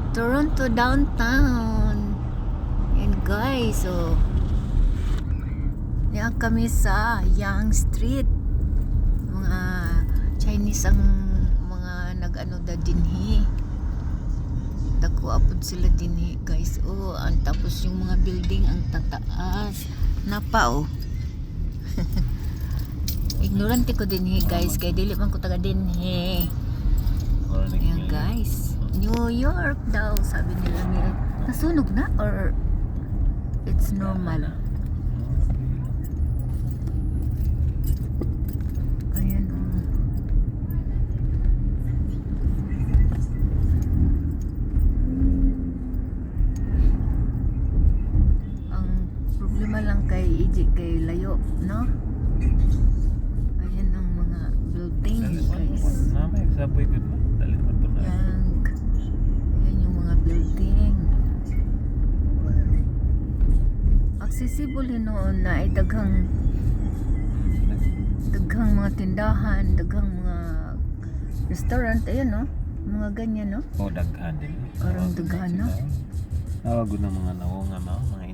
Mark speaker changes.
Speaker 1: Toronto downtown. Yan guys, so niya kami sa Yonge Street. Mga Chinese ang mga nag-ano da dinhi. Dako apod sila dinhi guys. Oh, ang tapos yung mga building ang tataas. Napa oh. Ignorante ko dinhi guys, kay dili man ko taga dinhi. Ayan guys, New York daw sabi nila. Nasunog na or it's normal? Ayan oh. Ang problema lang kay EJ kay layo, no? Ayan ang mga building guys.
Speaker 2: Saboy good mo. Dali mo to na.
Speaker 1: Yan yung mga building. Accessible noon na ay daghang mga tindahan, daghang mga restaurant, ayan no? Mga ganyan no?
Speaker 2: O daghan din.
Speaker 1: Parang daghan, no?
Speaker 2: Nawag ng mga naunga na mga